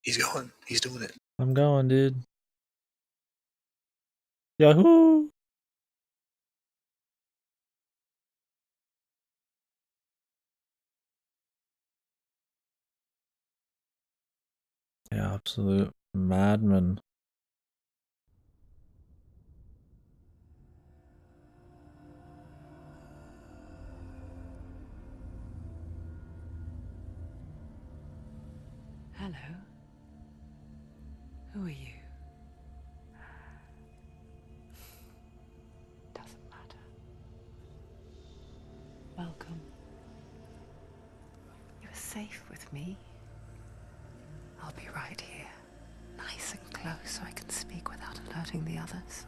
He's going. He's doing it. I'm going, dude. Yahoo! Yeah, absolute madman. Hello. Who are you? Doesn't matter. Welcome. You are safe with me. I'll be right here, nice and close so I can speak without alerting the others.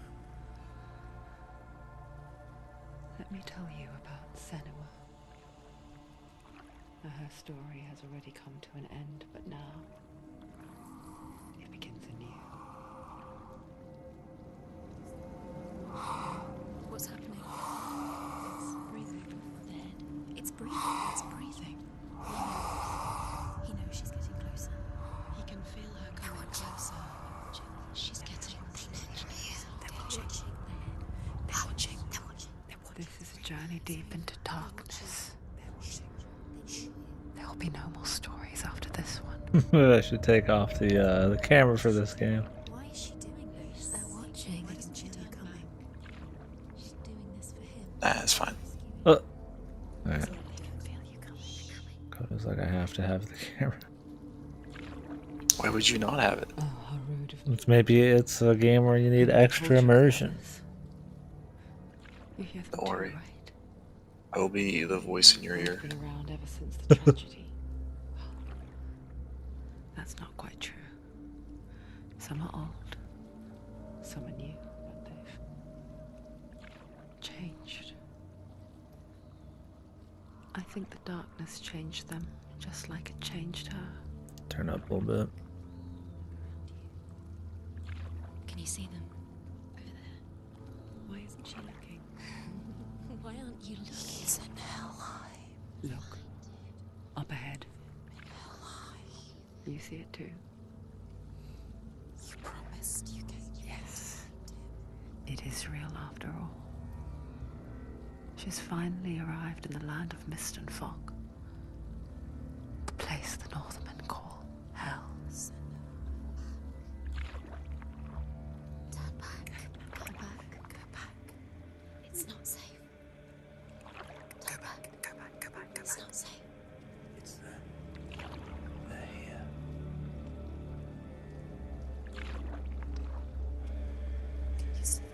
Let me tell you about Senua. Her story has already come to an end, but now it begins anew. What's happening? It's breathing. Dead. It's breathing. It's breathing. He knows she's getting closer. He can feel her coming closer. She's getting closer. They're watching. They're watching. They're watching. This is a journey deep into darkness. There will be no more stories after this one. Maybe I should take off the camera for this game. Why is she doing this? They're watching. Why doesn't she feel you coming? She's doing this for him. That's fine. Alright. It's like I have to have the camera. Why would you not have it? Oh, how rude of me. Maybe it's a game where you need extra immersion. You hear them Don't too, worry. right? I will be the voice in your ear. I've been around ever since the tragedy. That's not quite true. Some are old, some are new, but they've changed. I think the darkness changed them, just like it changed her. Turn up a little bit. Can you see them? Over there. Why isn't she looking? Why aren't you looking? He's in Helheim. Look, up ahead. You see it too? You promised you gave. Yes. It is real after all. She's finally arrived in the land of mist and fog. The place the Northmen call Hell. Turn back. Go back. Go back. It's not safe. Go back. Go back. Go back. It's not safe. It's there. They're here. Can you see them?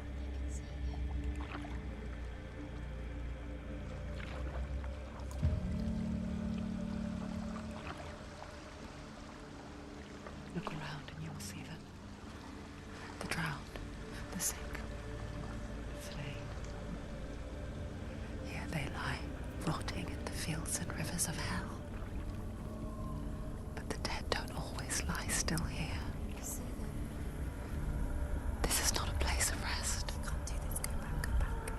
Look around and you will see them. The drowned, the sick, the slain. Here they lie, rotting in the fields and rivers of hell. But the dead don't always lie still here. You see them? This is not a place of rest. You can't do this. Go back. Go back.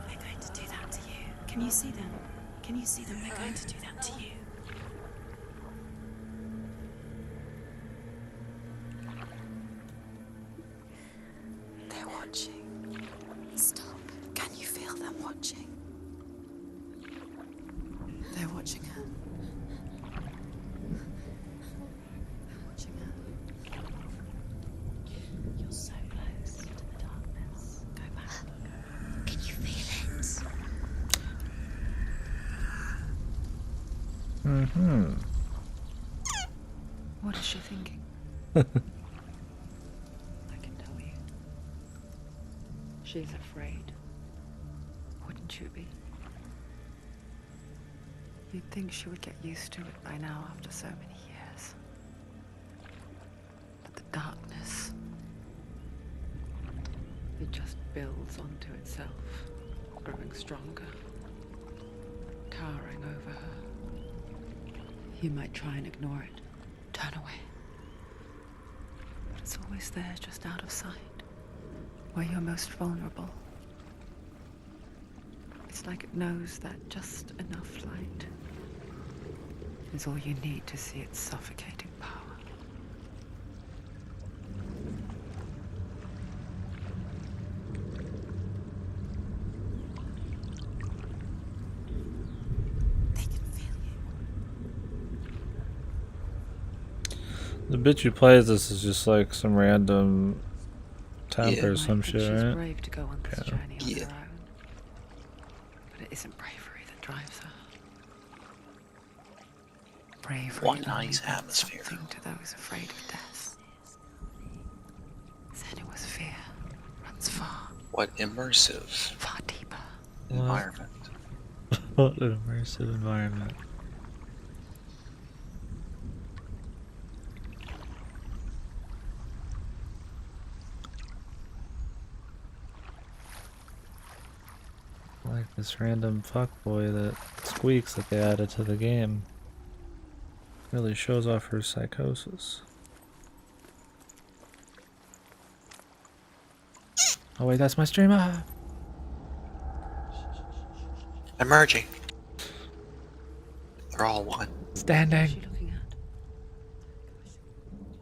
They're going to do that to you. Can you see them? Can you see them? They're going to do that to you. They're watching. Stop. Can you feel them watching? They're watching her. They're watching her. You're so close to the darkness. Go back. Can you feel it? Mm-hmm. What is she thinking? I can tell you. She's afraid. Wouldn't you be? You'd think she would get used to it by now after so many years. But the darkness, it just builds onto itself, growing stronger, towering over her. You might try and ignore it, turn away. But it's always there, just out of sight, where you're most vulnerable. It's like it knows that just enough light is all you need to see its suffocating power. They can feel you. The bitch who plays this is just like some random temp Yeah. or You some might think shit, she's right? brave to go on this Yeah. journey on Yeah. her own. But it isn't bravery that drives her. Bravery What only nice means atmosphere. something to those afraid of death. Senua's fear runs far, What immersive far deeper. environment. What an immersive environment. Like this random fuckboy that squeaks that they added to the game. Really shows off her psychosis. Oh wait, that's my streamer! Emerging. They're all one. What's Standing! she looking at?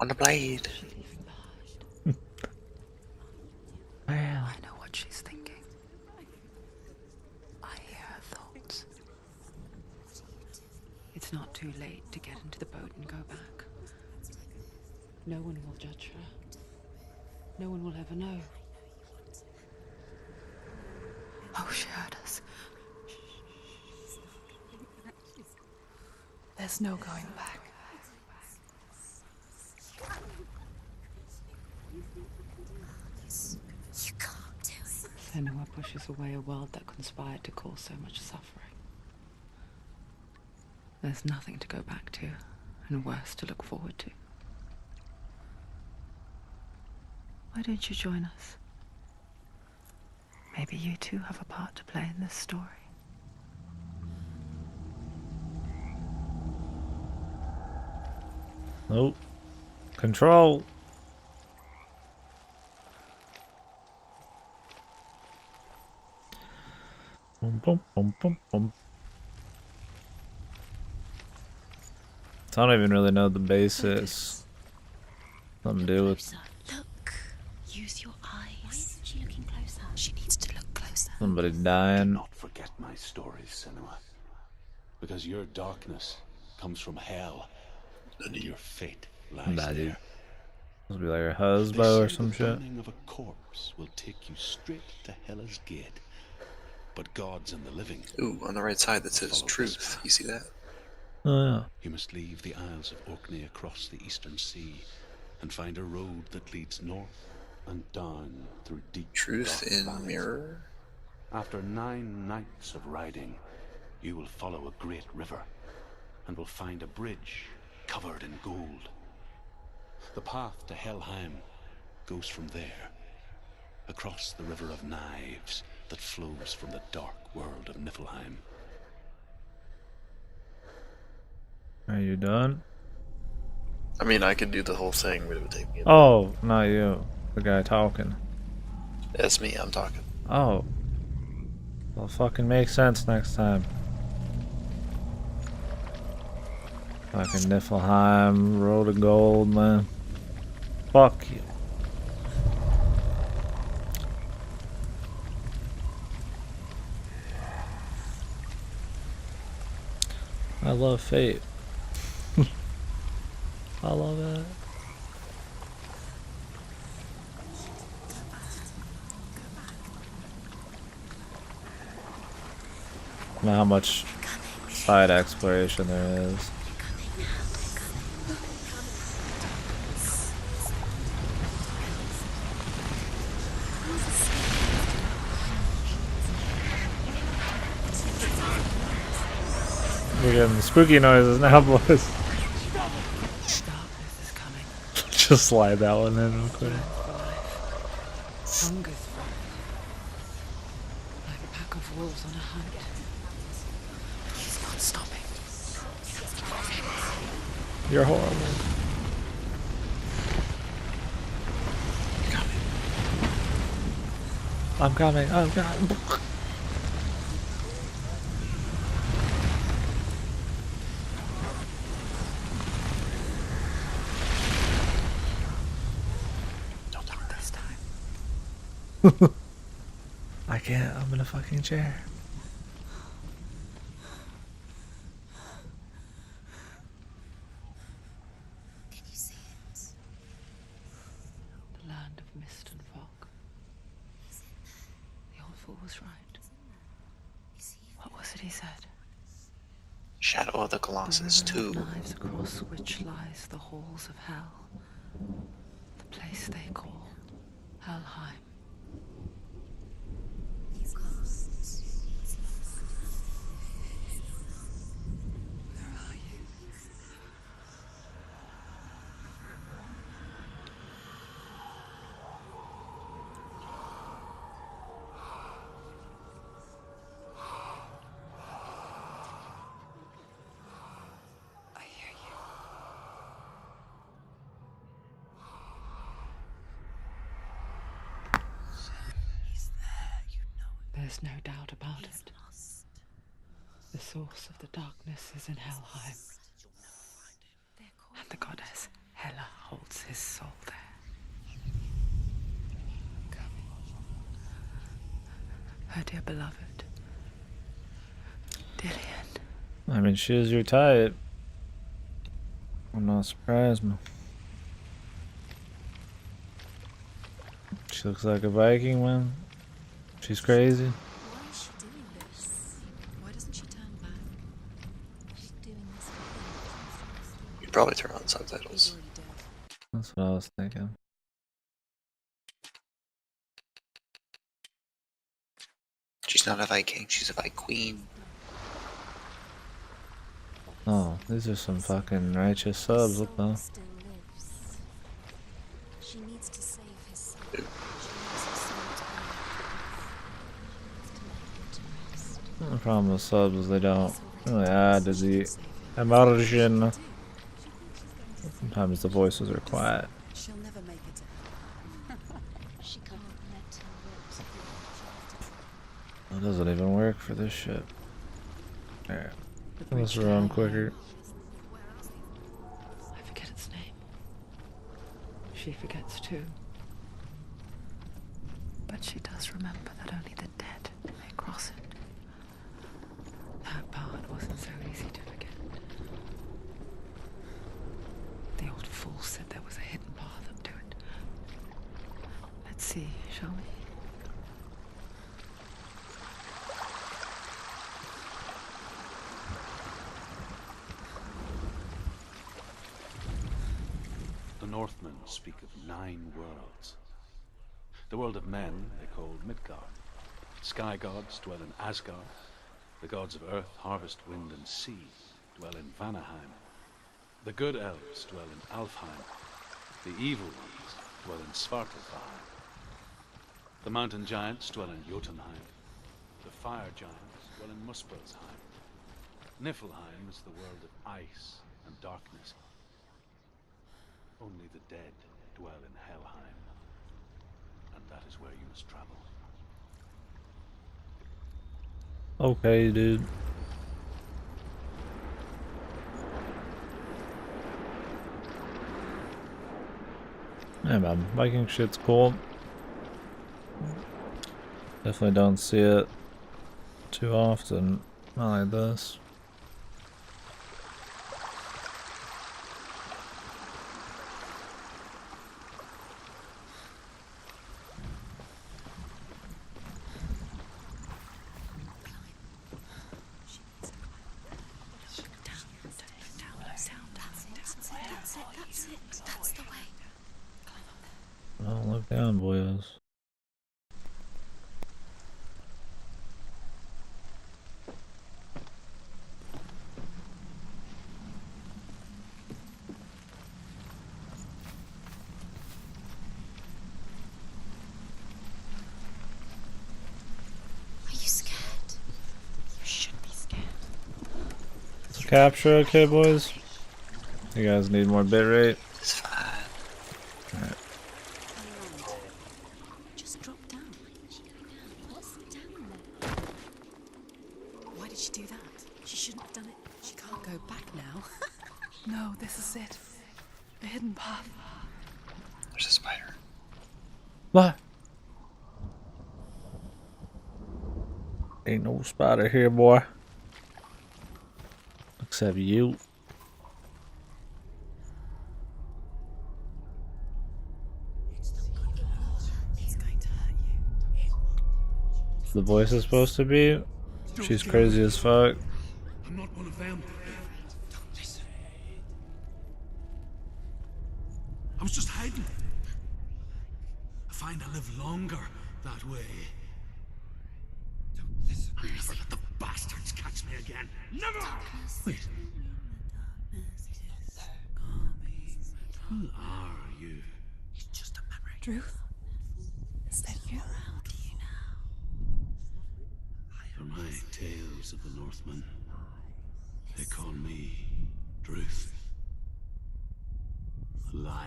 On the blade. What's she leaving behind? Well, I know what she's thinking. I hear her thoughts. It's not too late to get into the boat and go back. No one will judge her. No one will ever know. Oh, she heard us. There's no going back. You can't do it. Senua pushes away a world that conspired to cause so much suffering. There's nothing to go back to, and worse to look forward to. Why don't you join us? Maybe you too have a part to play in this story. nope. Control! Boom, boom, boom, boom, boom. I don't even really know the basis. Something to do with Closer. Look. Use your eyes. Why isn't she looking closer? She needs to look closer. somebody Do dying. not forget my stories, Senua. Because your darkness comes from hell, and your fate lies Nah, dude. there. Supposed to be like a They husband or say some the shit. burning of a corpse will take you straight to Hela's gate. But gods and the living, Ooh, on the right side that says Follow this truth. path. You see that? Oh yeah. you must leave the Isles of Orkney across the eastern sea and find a road that leads north and down through deep Truth dark in valleys. mirror. After 9 nights of riding, you will follow a great river and will find a bridge covered in gold. The path to Helheim goes from there, across the river of knives that flows from the dark world of Niflheim. Are you done? I mean, I could do the whole thing, but it would take me. Oh, not you. The guy talking. That's me. I'm talking. Oh. Well, fucking make sense next time. Fucking Niflheim, Road of Gold, man. Fuck you. I love Fate. I love it. I don't know how much side exploration there is. We're getting spooky noises now, boys. Darkness is coming. Just slide that one in real quick. For life. Hunger's for it. Like a pack of wolves on a hunt. He's not stopping. You're horrible. I'm coming. I'm coming. I can't. I'm in a fucking chair. Can you see it? The land of mist and fog. The old fool was right. Is he? What was it he said? Shadow of the The Colossus river of 2. knives across which lies the halls of hell. The place they call Helheim. He's lost. He's lost. Where are you? I hear you. He's there, you know it. There's no doubt about He's it. lost. The source of the darkness is in Helheim, They're called and the goddess Hela holds his soul there. Come. Her dear beloved, Dillian. I mean, she is your type. I'm not surprised, man. She looks like a Viking, man. She's crazy. Why is she doing this? Why doesn't she turn back? She's doing this for him. You'd probably turn on He's subtitles. already dead. That's what I was thinking. She's not a Viking, she's a Queen. Oh, these are some fucking righteous subs. What the? Still lives. She needs to save his soul. Ew. She wants his soul to come back. To make him to rest. The problem with subs is they don't He's already really dead, add to so she the can save him. immersion. Do. Sometimes the voices are quiet. She'll never make it to hell. She can't let her works be. It doesn't even work for this shit. Alright. Let's run quicker. I forget its name. She forgets too. But she does remember that only the dead may cross it. That part wasn't so easy to forget. The old fool said there was a hidden path up to it. Let's see, shall we? The Northmen speak of 9 worlds. The world of men they call Midgard. Sky gods dwell in Asgard. The gods of earth, harvest, wind, and sea dwell in Vanaheim. The good elves dwell in Alfheim. The evil ones dwell in Svartalfheim. The mountain giants dwell in Jotunheim. The fire giants dwell in Muspelheim. Niflheim is the world of ice and darkness. Only the dead dwell in Helheim. And that is where you must travel. Okay, dude. Yeah, man. Viking shit's cool. Definitely don't see it too often. Not like this. That's the way. Don't look down, boys. Are you scared? You should be scared. Is capture okay, boys? You guys need more bitrate? It's fine. Just drop down. What's down there? Why did she do that? She shouldn't have done it. She can't go back now. No, this is it. The hidden path. There's a spider. What? Ain't no spider here, boy. Except you. It's going to hurt you. The voice is supposed to be. She's crazy as fuck. I'm not one of them. Don't listen. I was just hiding. I find I live longer that way. Don't listen. I'll never let the bastards catch me again. Never! Wait, who are you? It's just a memory. Drew? Is that you? For my tales of the Northmen, they call me Druth. A liar.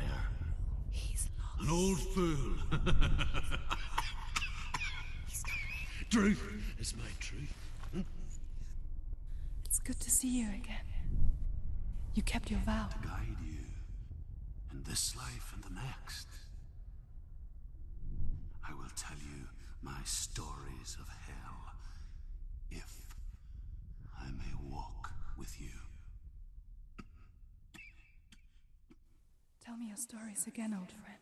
He's lost. An old fool. Druth is my truth. It's good to see you again. You kept your vow. To guide you in this life and the next. I will tell you my stories of hell, if I may walk with you. Tell me your stories again, old friend.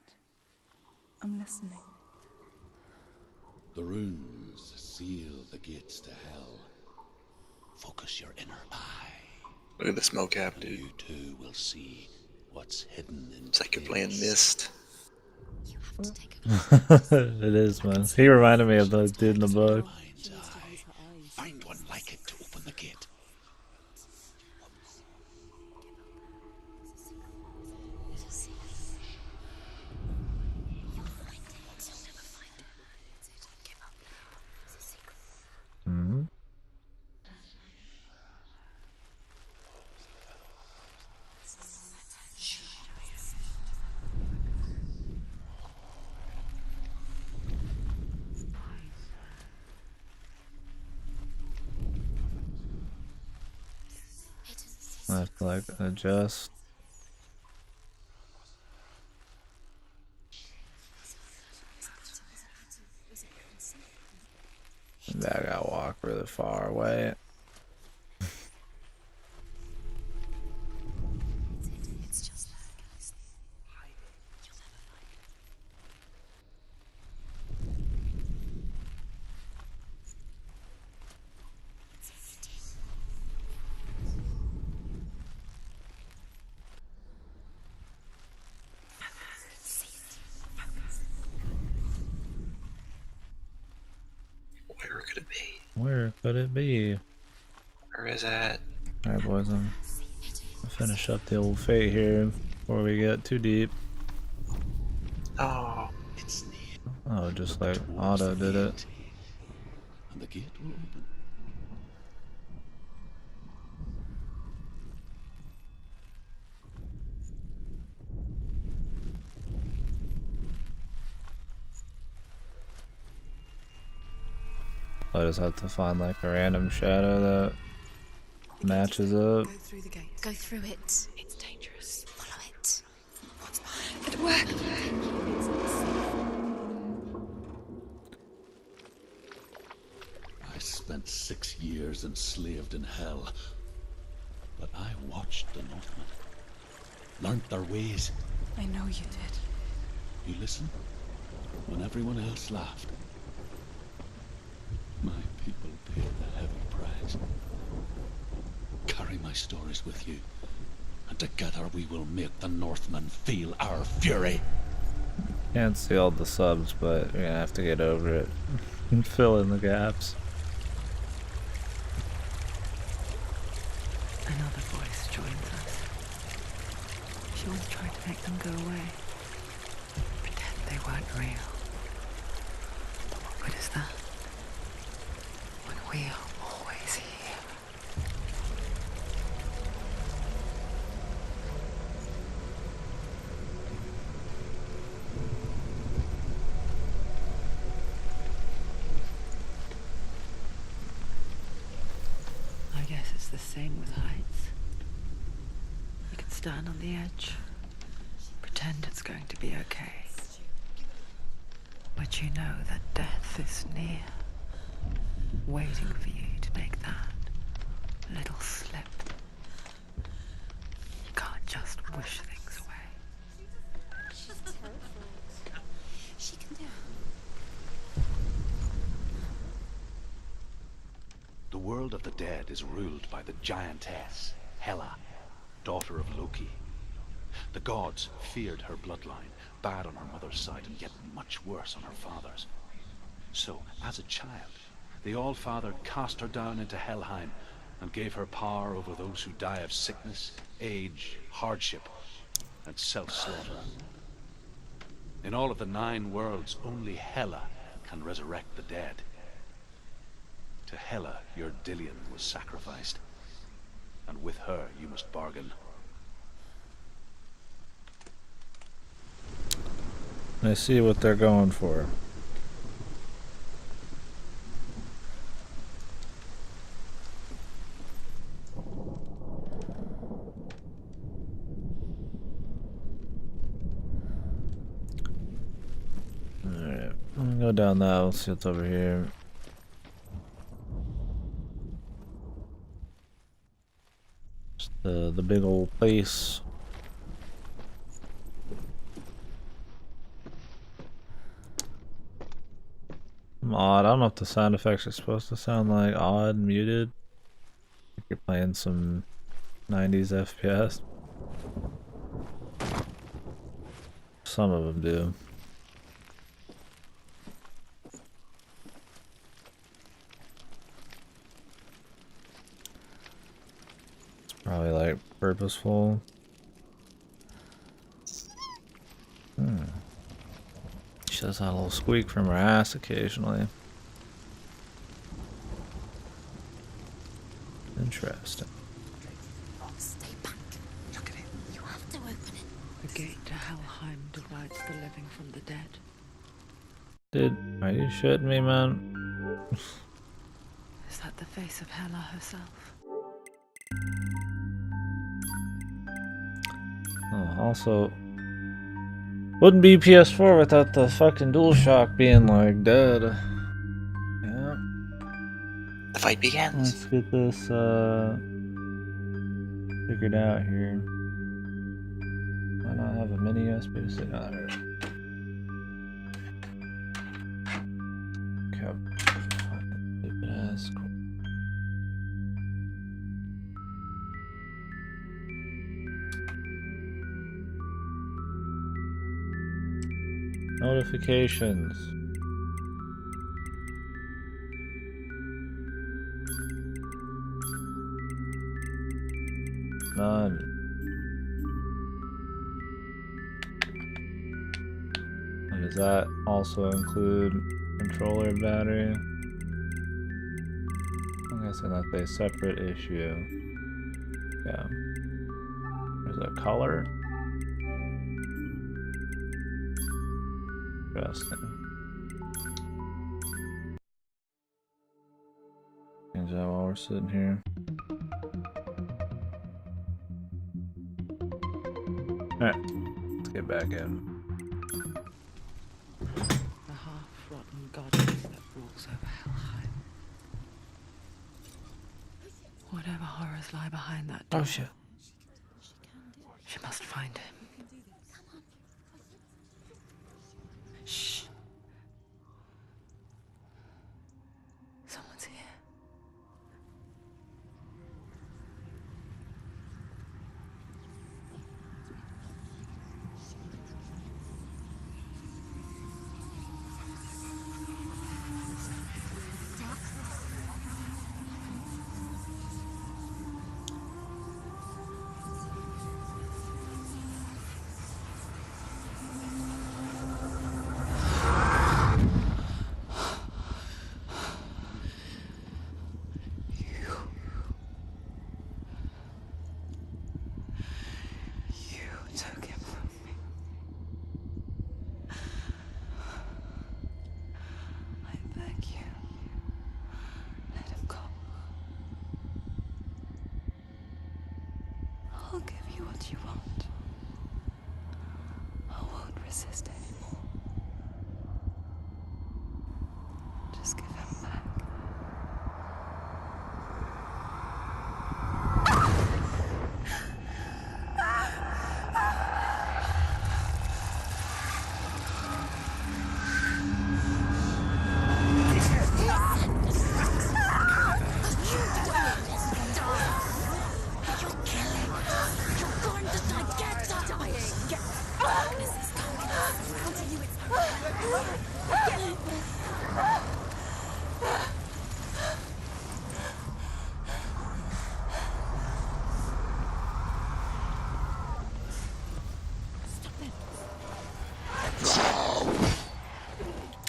I'm listening. The runes seal the gates to hell. Focus your inner eye. Look at the smoke cap, And dude. you too will see what's hidden in It's like you're playing chaos. Mist. You have to take a It is, man. He reminded me of the dude in the book. Mind's eye. Find one like it to open the gate. Hmm. I have to like adjust. Maybe I gotta walk really far away. It's just like you'll never find it. Where could it be? Where could it be? Where is that? Alright, boys, I'll finish up the old fate here before we get too deep. Oh, It's near. Oh, just like Towards Otto the did it. gate. And the gate will open. I just have to find like a random shadow that matches up. Go through the gate. Go through it. It's dangerous. Follow it. What's behind it? Work. I spent 6 years enslaved in hell. But I watched the Northmen. Learned their ways. I know you did. You listened when everyone else laughed. My people paid the heavy price. Carry my stories with you, and together we will make the Northmen feel our fury. Can't see all the subs, but we're gonna have to get over it and fill in the gaps. Another voice joins us. She always tried to make them go away. Pretend they weren't real. But what good is that? When we are always here. I guess it's the same with heights. You can stand on the edge, pretend it's going to be okay. But you know that death is near. waiting for you to make that little slip. You can't just wish things away. She's terrified. She can do it. The world of the dead is ruled by the giantess, Hela, daughter of Loki. The gods feared her bloodline, bad on her mother's side and yet much worse on her father's. So, as a child, the All-Father cast her down into Helheim and gave her power over those who die of sickness, age, hardship, and self-slaughter. In all of the 9 worlds, only Hela can resurrect the dead. To Hela, your Dillion was sacrificed, and with her you must bargain. I see what they're going for. Alright, I'm gonna go down that. Let's see what's over here. Just the big old place. Odd. I don't know if the sound effects are supposed to sound like odd, muted. Like you're playing some 90s FPS. Some of them do. It's probably like purposeful. She does that little squeak from her ass occasionally. Interesting. Stay back. Look at it. You have to open it. The gate to Helheim divides the living from the dead. Are you shitting me, man? Is that the face of Hela herself? Oh, also, wouldn't be PS4 without the fucking DualShock being like dead. Yeah. The fight begins. Let's get this figured out here. Why not have a mini USB to sit on there? Fucking stupid ass. Notifications. None. And does that also include controller battery? I'm guessing that's a separate issue. Yeah. There's a color. Interesting. Change that while we're sitting here. Alright, let's get back in. The half-rotten goddess that rules over Helheim. Whatever horrors lie behind that door. Oh shit. She must find him. Shh. Someone's here. You took him from me. I beg you, let him go. I'll give you what you want. I won't resist anymore. Just give him back.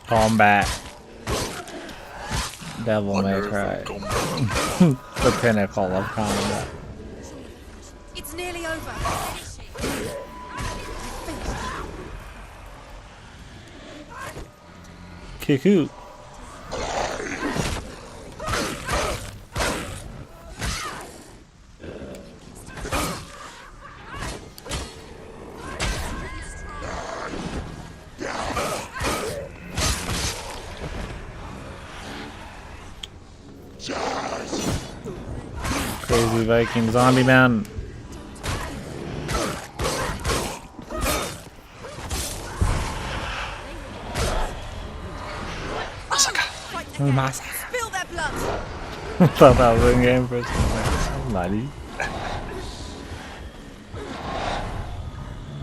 Combat. Devil May Wonderful Cry. combat. The pinnacle of combat. It's nearly over. Kiku. Crazy Viking zombie man. Massacre. Spill their blood. Thought that was in game for a second. Bloody.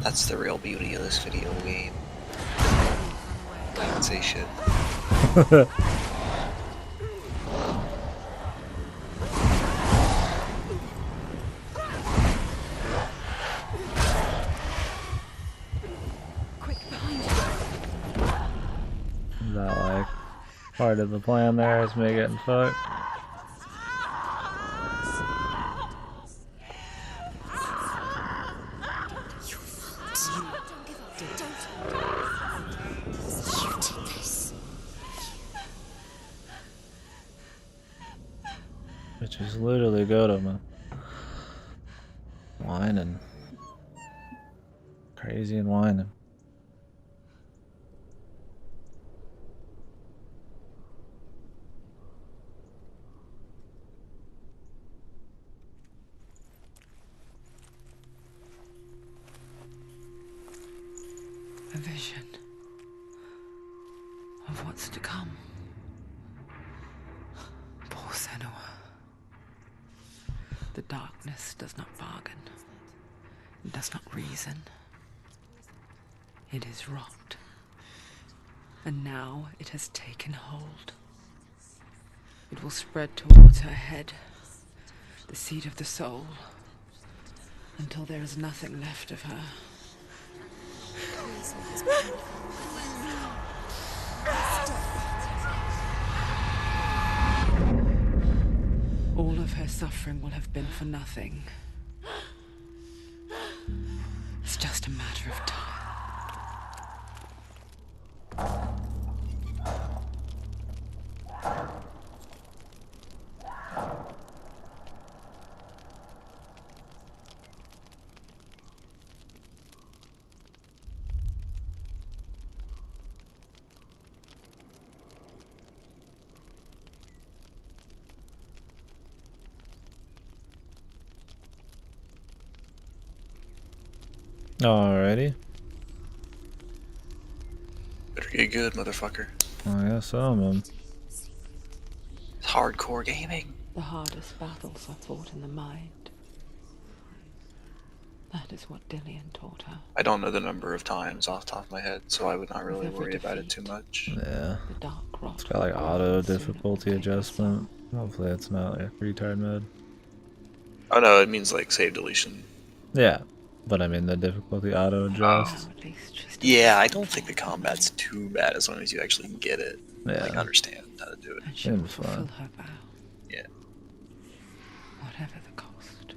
That's the real beauty of this video game. Can't say shit. Quick, behind you. Is that like part of the plan there is me getting fucked? Which is literally go to me. Whining. Crazy and whining. A vision of what's to come. Poor Senua. The darkness does not bargain. It does not reason. It is rot. And now it has taken hold. It will spread towards her head, the seat of the soul, until there is nothing left of her. All of her suffering will have been for nothing. It's just a matter of time. Alrighty. Better get good, motherfucker. I guess so, man. Hardcore gaming. The hardest battles are fought in the mind. That is what Dillian taught her. I don't know the number of times off the top of my head, so I would not really With every worry about it too defeat. much. Yeah. The dark rot. It's got like will auto sooner difficulty obtain adjustment. Hopefully it's not like retard mode. Oh no, it means like save deletion. Yeah. But I mean the difficulty auto itself. adjusts. Now at least she's Yeah, I don't think the combat's too bad as long as you actually get it. Yeah. Like understand how to do it. and she will Seems fulfill fine. her vow, Yeah. whatever the cost.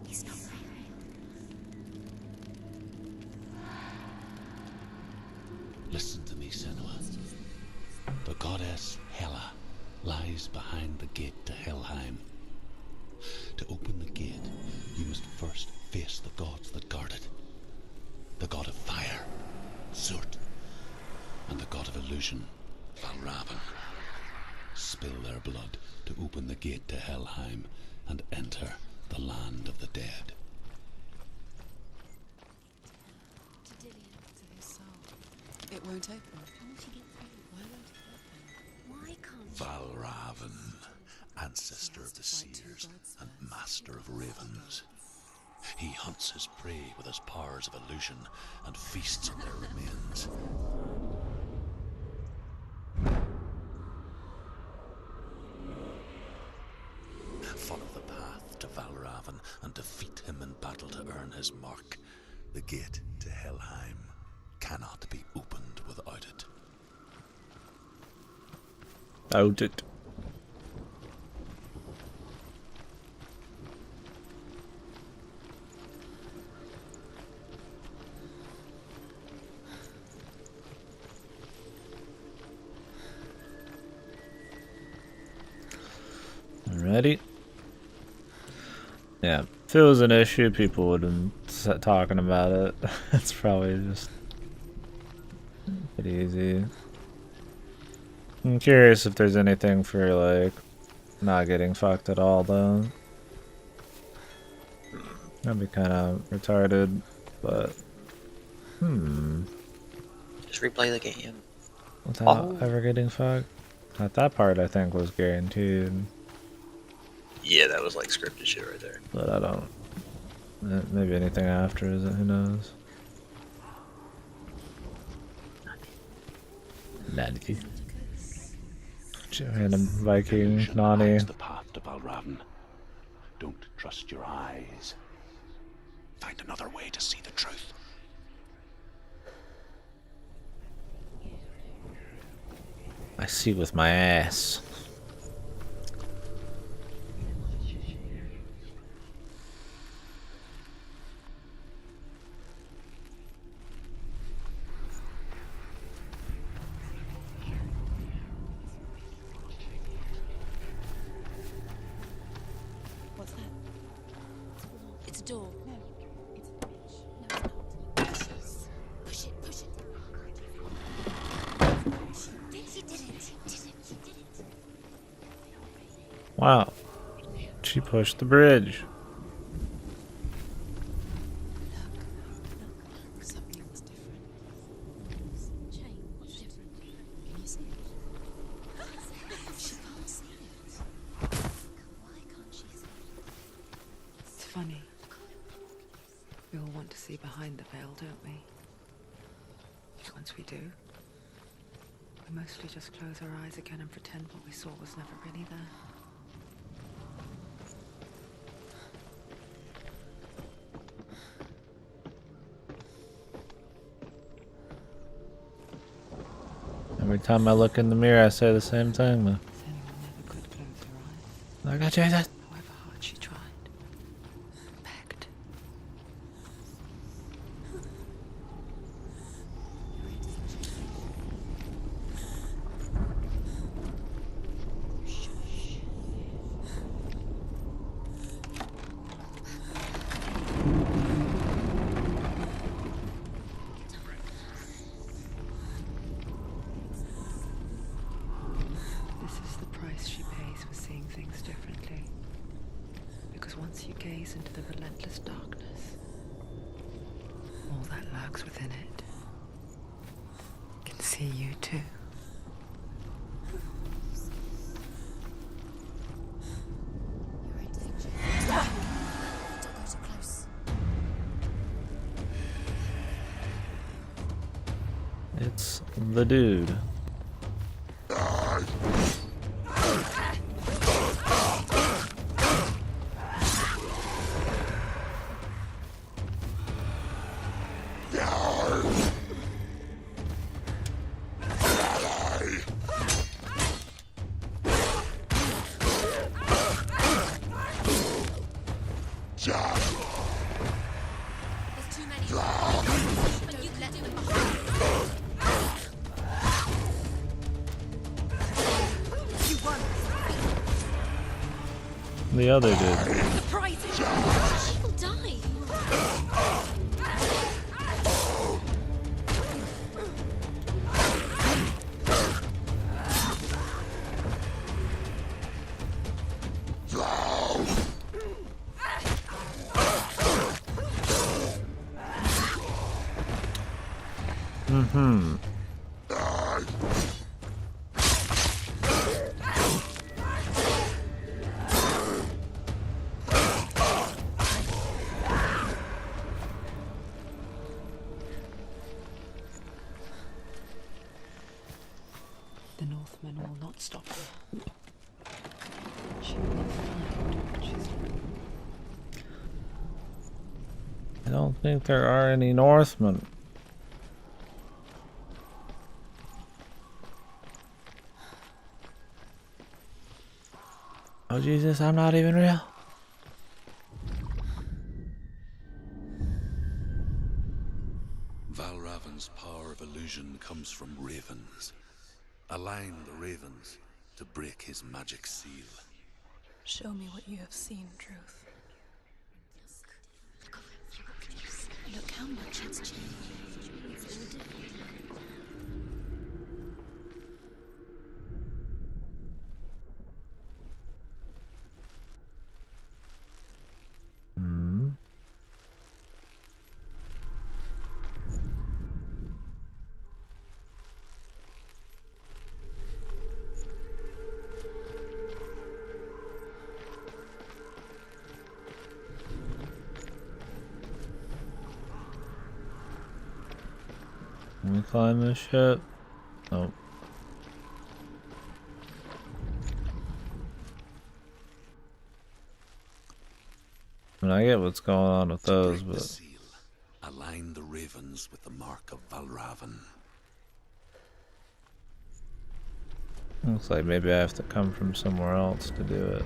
He's not right. Listen to me, Senua. The goddess Hela lies behind the gate to Helheim. To open the gate, you must first face the gods that guard it. The god of fire, Surt, and the god of illusion, Valravan. Spill their blood to open the gate to Helheim and enter the land of the dead. To Dillian, to his soul. It won't open. How will she get through? Why won't it open? Why can't she? Valravan, ancestor of the seers and master of ravens. He hunts his prey with his powers of illusion and feasts on their remains. Follow the path to Valravan and defeat him in battle to earn his mark. The gate to Helheim cannot be opened without it. Out it. Ready? Yeah, if it was an issue, people wouldn't start talking about it. It's probably just pretty easy. I'm curious if there's anything for like not getting fucked at all, though. That'd be kind of retarded, but Just replay the game. without ever getting fucked. At that part, I think was guaranteed. Yeah, that was like scripted shit right there. But I don't. Maybe anything after is it? Who knows? Nanny. Random Viking, Illusion Nani. hides the path to Valravan. Don't trust your eyes. Find another way to see the truth. I see with my ass. What's that? It's a door. No, it's a bridge. No, it's not. Push it, push it. He did it. He did it. He did it. Wow. She pushed the bridge. Look, something was different. Jane, what's different? Can you see it? She can't see it. Why can't she see it? It's funny. We all want to see behind the veil, don't we? Once we do, we mostly just close our eyes again and pretend what we saw was never really there. Every time I look in the mirror, I say the same thing, though. Senua never could close her eyes, Look at Jesus. however hard she tried. Begged. This is the price she pays for seeing things differently. Because once you gaze into the relentless darkness, all that lurks within it can see you too. You're in danger. Don't go too close. It's the dude. There's too many. But you let them behind. You won. The other dude. Surprising. People die. Mm-hmm. not stop her. She will find what she's I don't think there are any Northmen. Oh Jesus, I'm not even real. Valravan's power of illusion comes from ravens. Align the ravens to break his magic seal. Show me what you have seen, Truth. Look how much it's changed. It's all different now. Hmm. Can we climb this shit? Nope. I mean, I get what's going on with those, Break the but seal. Align the ravens with the mark of Valravan. looks like maybe I have to come from somewhere else to do it.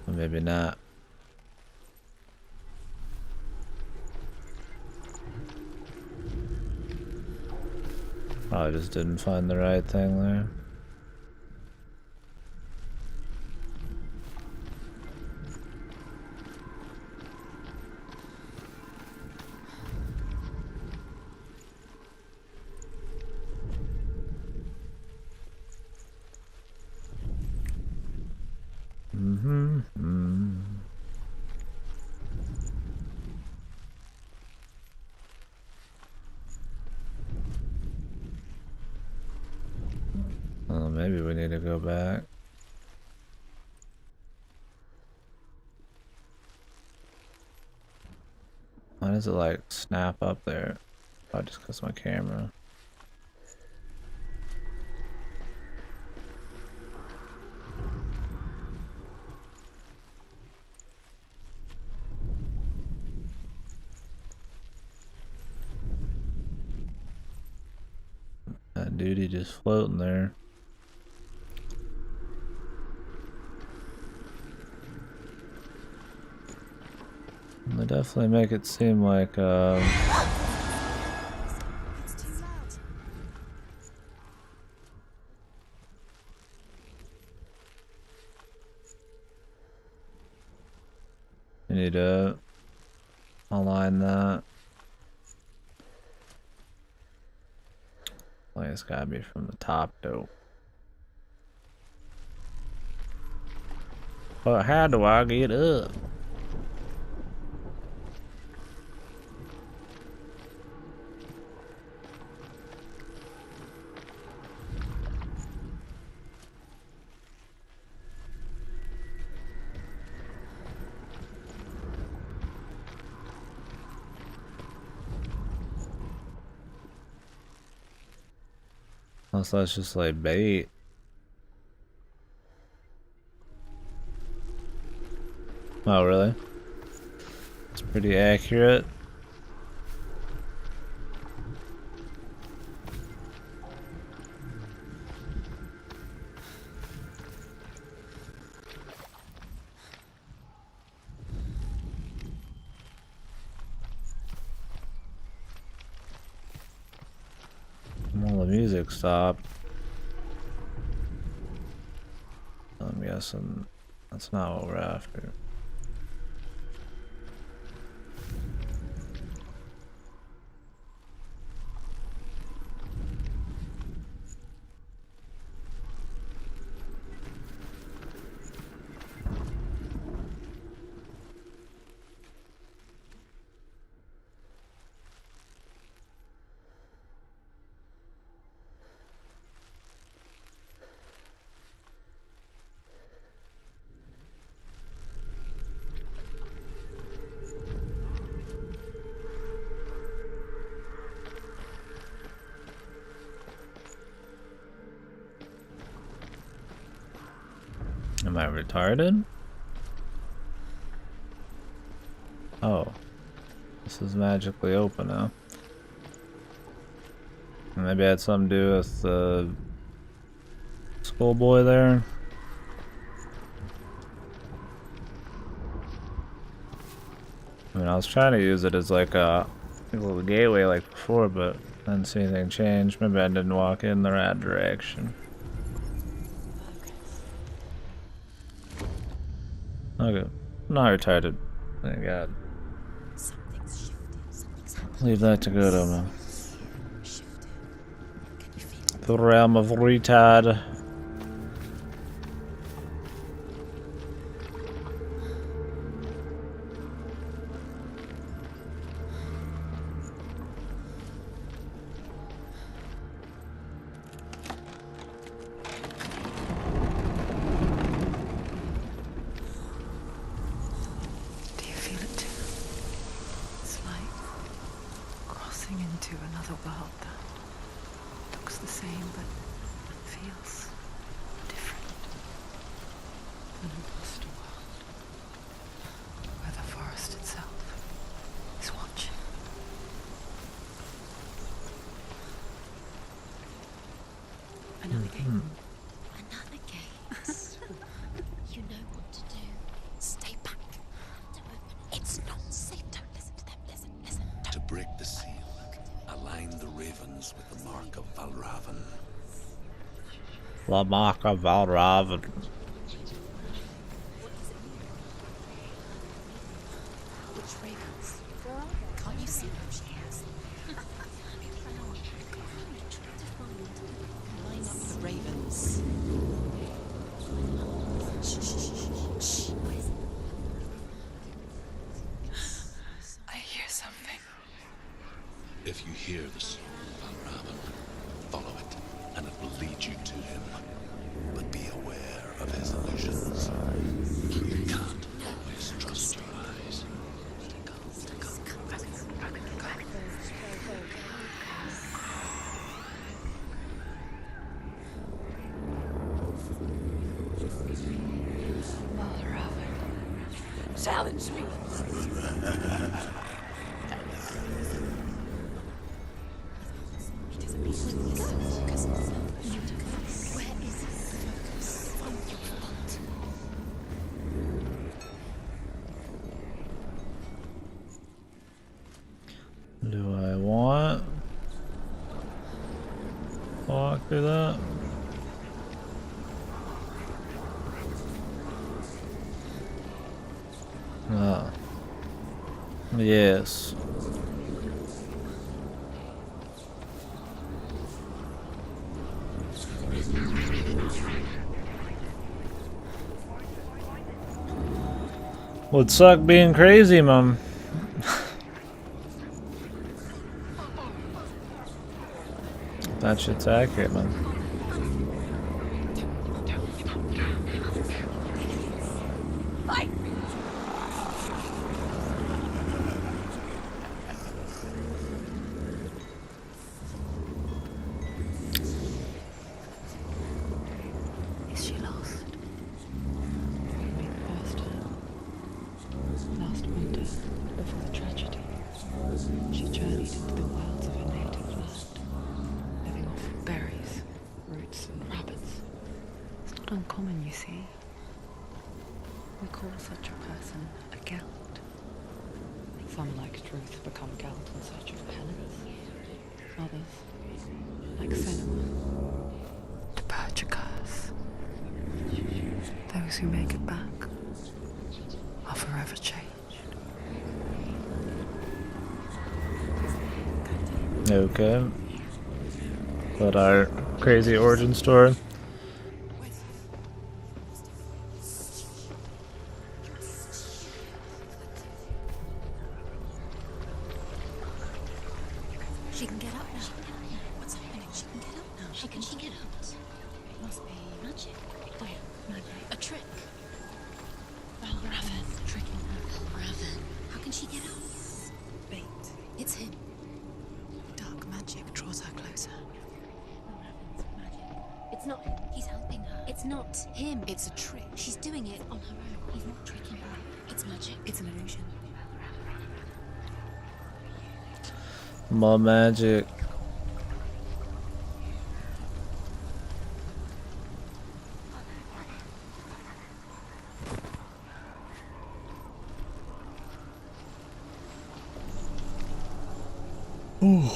Or maybe not. Oh, I just didn't find the right thing there. Well, maybe we need to go back. Why does it like snap up there? Oh, just because my camera. That duty just floating there. They definitely make it seem like It's too loud. you need to align that. Like it's gotta be from the top though. But how do I get up? Unless that's just like bait. Oh, really? It's pretty accurate. Well, the music stopped. I'm guessing that's not what we're after. I retarded? Oh. This is magically open now. Maybe it had something to do with the schoolboy there. I mean, I was trying to use it as like a little gateway like before, but I didn't see anything change. Maybe I didn't walk in the right direction. Okay. Not retarded. Thank God. Something's shifted. Something's happened. Leave that to go to man. Shifted. Can you feel it? The realm of retard. Do you feel it too? It's like crossing into another world that looks the same but feels different. An imposter world where the forest itself is watching. Another game. Another game. You know what to do. Stay back. Don't open. It's not safe. Don't listen to them. Listen, listen. Don't. To break the seal, align the ravens with the mark of Valravan. La mark of Valravan. Which ravens? Can't you see them? She has. Line up the ravens. Shh, shh, shh, shh. I hear something. If you hear the song of Valravan, follow it, and it will lead you to him. But be aware of his illusions. You can't always trust your eyes. Silence me. He doesn't mean to focus. Where is his focus? Find your fault. Do I want walk through that? Ah. Yes. Would suck being crazy, Mom. That shit's accurate, man. Is she lost? Maybe the first time. Last winter, before the tragedy, she journeyed into the wilds of her native land, living off berries, roots, and rabbits. It's not uncommon, you see. We call such a person a Gelt. Some, like Truth, become Gelt in search of penance. Others, like Senua, to purge a curse. Those who make it back are forever changed. Okay. But our crazy origin story. She can get up now. What's happening? She can get up now. How can she get up? It must be magic. Where? Magic. A trick. Raven. Tricking her. Raven. How can she get up? Bait. It's him. Dark magic draws her closer. Raven's magic. It's not him. He's helping her. It's not him. It's a trick. She's doing it on her own. He's not tricking her. It's magic. It's an illusion. More magic. Ooh.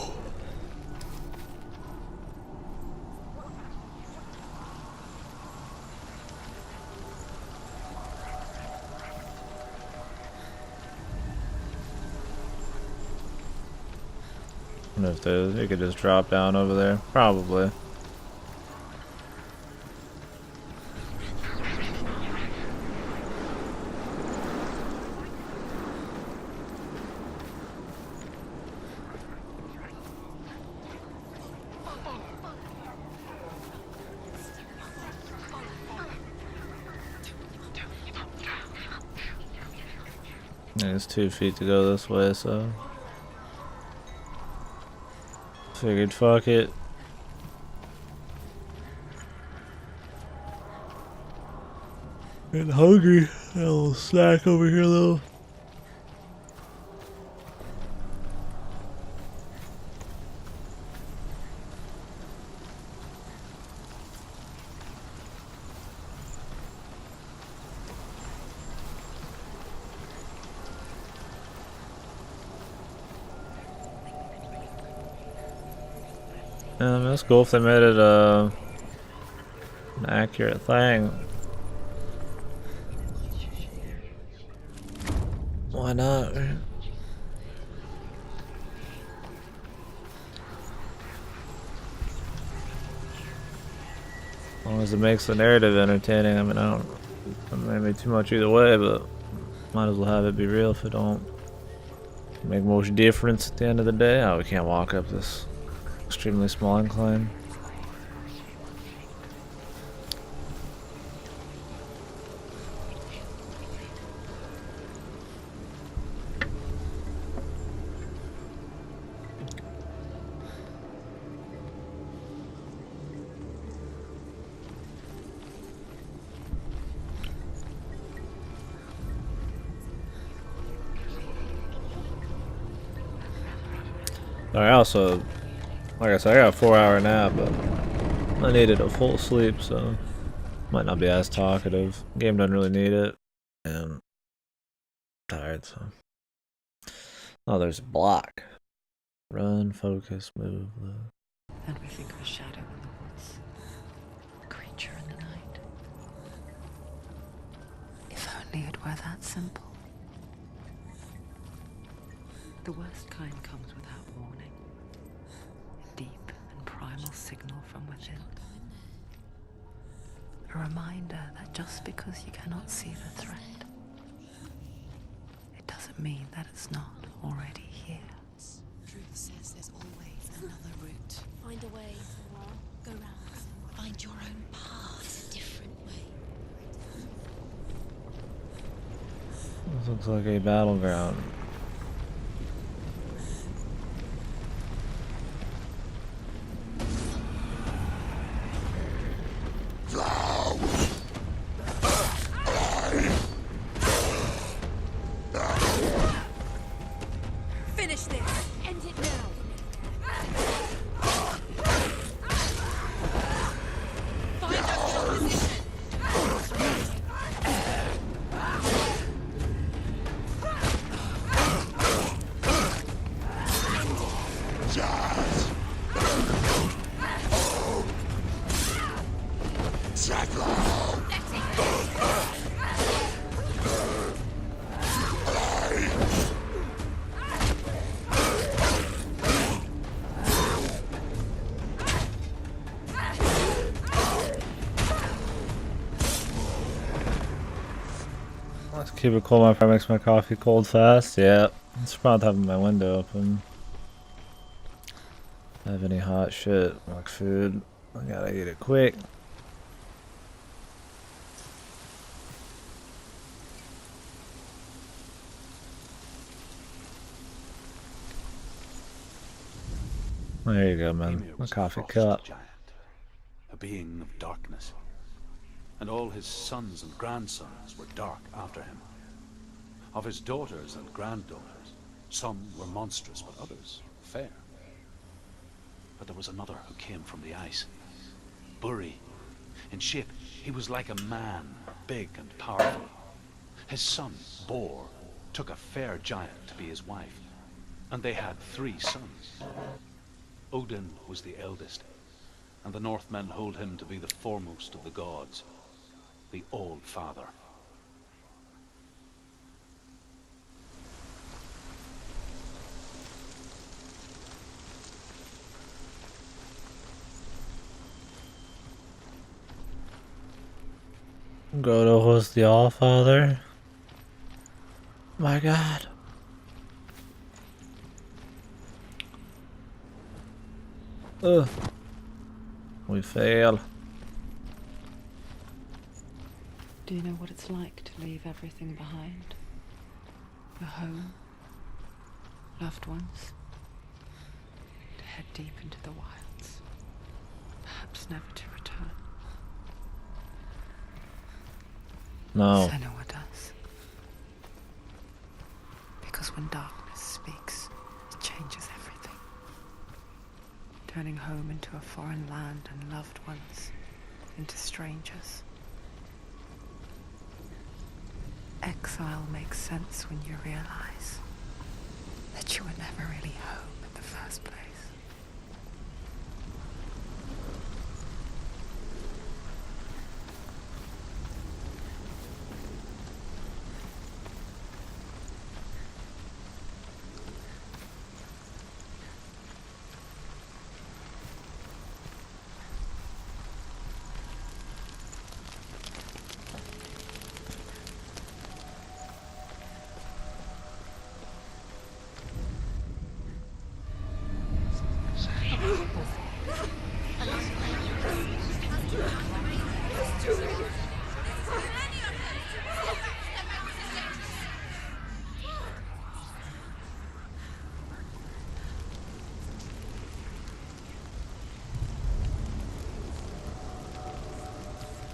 I wonder if they could just drop down over there. Probably. It's 2 feet to go this way, so figured fuck it. Getting hungry. Got a little snack over here though. That's cool if they made it an accurate thing. Why not? As long as it makes the narrative entertaining. I mean, I don't maybe too much either way, but might as well have it be real if it don't make much difference at the end of the day. Oh, we can't walk up this extremely small incline. I also, like I said, I got a 4-hour nap, but I needed a full sleep, so might not be as talkative. Game doesn't really need it, and I'm tired, so. Oh, there's a block. Run, focus, move. And we think of a shadow in the woods, a creature in the night. If only it were that simple. The worst kind comes without warning. A deep and primal signal from within. A reminder that just because you cannot see the threat, it doesn't mean that it's not already here. Truth says there's always another route. Find a way, Senua. Go round. Find your own path, a different way. This looks like a battleground. Finish this. End it now. Find us in position. Let's keep it cold. My friend makes my coffee cold fast. Yeah, it's probably having my window open. Have any hot shit like food? I gotta eat it quick. There you go, man. Ymir A was coffee frost cup. giant, a being of darkness. And all his sons and grandsons were dark after him. Of his daughters and granddaughters, some were monstrous, but others fair. But there was another who came from the ice. Buri. In shape, he was like a man, big and powerful. His son, Bor, took a fair giant to be his wife, and they had 3 sons. Odin was the eldest, and the Northmen hold him to be the foremost of the gods, the All-Father. Godo was the All-Father. My God. Ugh. We fail. Do you know what it's like to leave everything behind? Your home, loved ones, to head deep into the wilds, perhaps never to return? No. Senua does. Because when darkness speaks, it changes everything. Turning home into a foreign land and loved ones into strangers. Exile makes sense when you realize that you were never really home in the first place.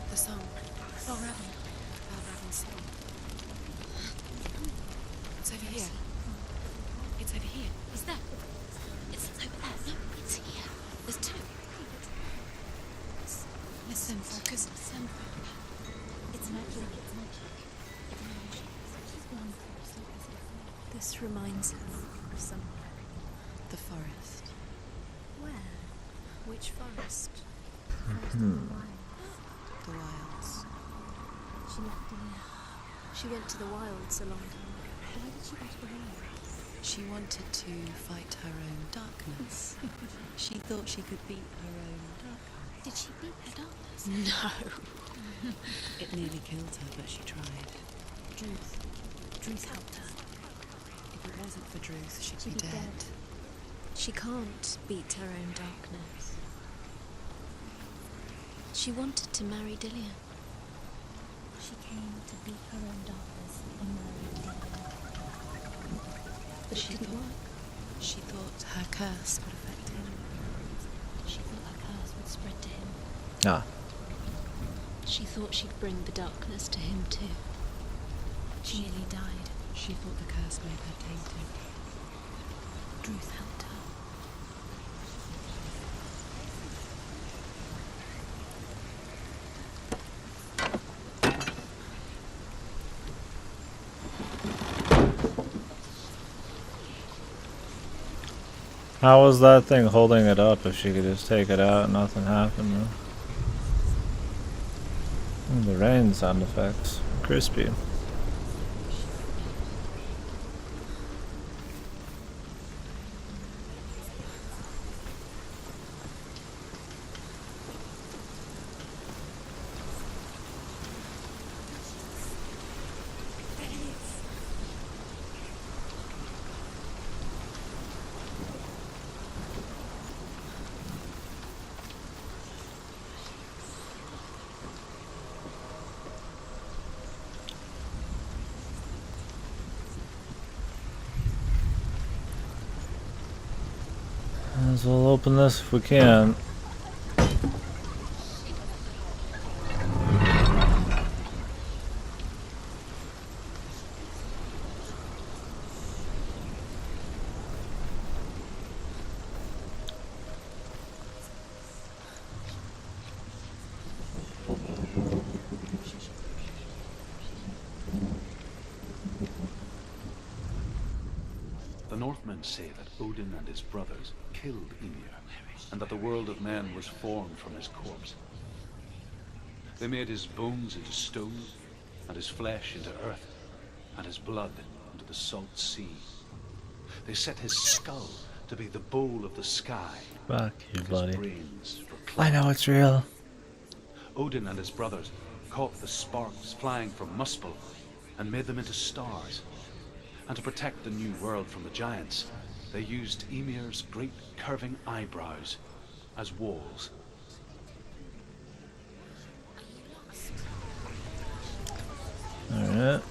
The song. Valravan's song. It's over here. It's over here. Is that? It's over there. No, it's here. There's 2. Listen, focus. Listen. It's magic. This reminds her of somewhere. The forest. Where? Which forest? Forest of the Wild. The wilds. She left Delia. She went to the wilds a long time ago. Why did she go to the wilds? She wanted to fight her own darkness. She thought she could beat her own darkness. Did she beat her darkness? No. It nearly killed her, but she tried. Druth helped her. If it wasn't for Druth, she'd She'd be dead. She can't beat her own darkness. She wanted to marry Dillian. She came to beat her own darkness and marry Dillian. But it didn't work. She thought her curse would affect him. She thought her curse would spread to him. Ah. She thought she'd bring the darkness to him too. She nearly died. She thought the curse made her tainted. Druth helped her. How was that thing holding it up if she could just take it out and nothing happened? The rain sound effects. Crispy. Might as well open this if we can. Northmen say that Odin and his brothers killed Ymir, and that the world of men was formed from his corpse. They made his bones into stone, and his flesh into earth, and his blood into the salt sea. They set his skull to be the bowl of the sky, Fuck you, and his buddy. brains for I know clouds. it's real. Odin and his brothers caught the sparks flying from Muspel and made them into stars. And to protect the new world from the giants, they used Ymir's great curving eyebrows as walls. Alright.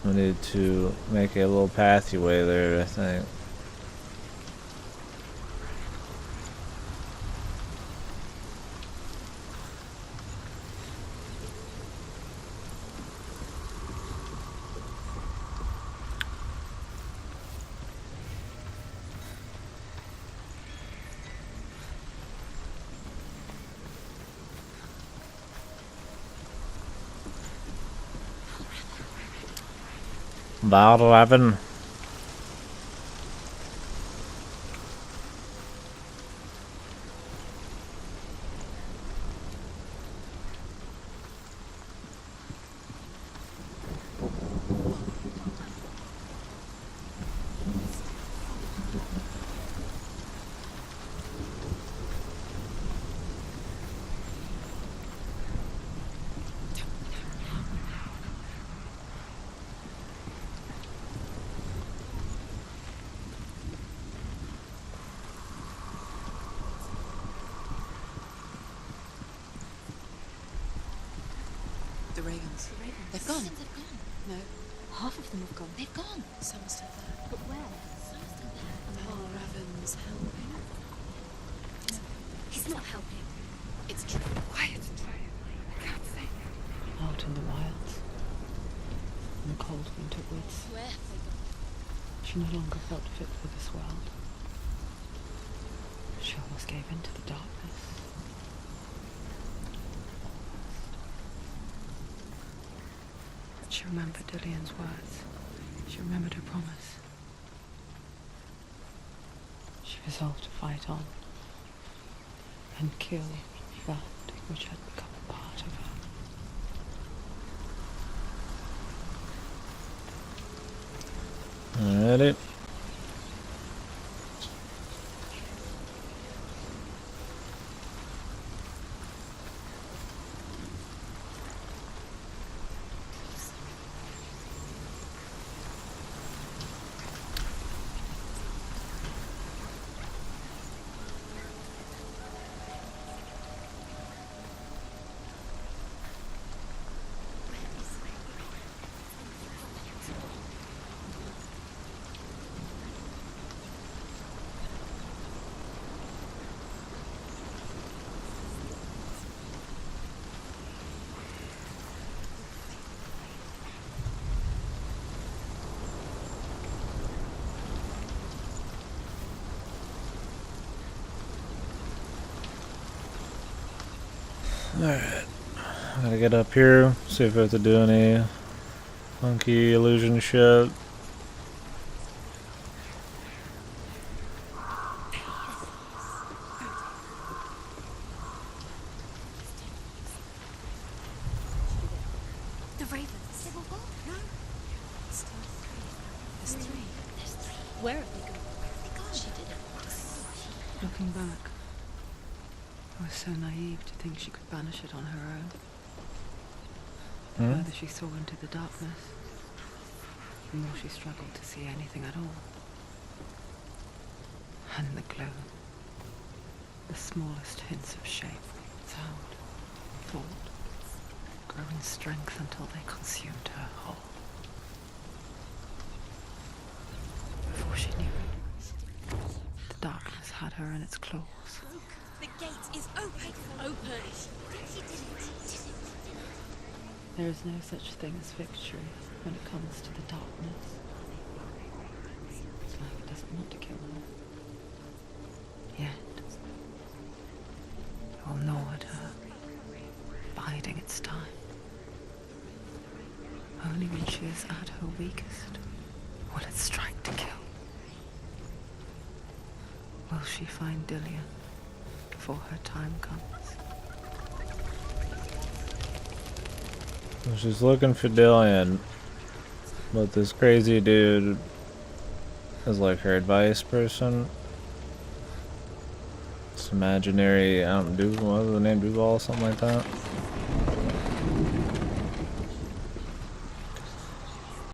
We need to make a little pathway there, I think. Battle Raven. The ravens. They've gone. They've gone. No, Half of them have gone. They've gone. Some are still there. But where? Some are still there. oh, Raven's helping. He's not helping. It's true. Quiet. I can't say. Out in the wilds, in the cold winter woods, Where have they gone? she no longer felt fit for this world. She almost gave in to the darkness. She remembered Dillian's words. She remembered her promise. She resolved to fight on and kill that which had become a part of her. Alrighty. Alright. Gotta get up here, see if I have to do any funky illusion shit. The ravens. They've all gone. No. There's three. There's three. Where have they gone? Where have they gone? She didn't. Looking back, I was so naive to think she could banish it on her own. The further she saw into the darkness, the more she struggled to see anything at all. And in the glow, the smallest hints of shape, sound, thought, grow in strength until they consumed her whole. Before she knew it, the darkness had her in its claws. The gate is open. Open. She did it. There is no such thing as victory when it comes to the darkness. It's like it doesn't want to kill her. Yet, will gnaw at her, biding its time. Only when she is at her weakest will it strike to kill. Will she find Dillian before her time comes? She's looking for Dillian, but this crazy dude is like her advice person. This imaginary, I don't know, what was the name, Duval, something like that.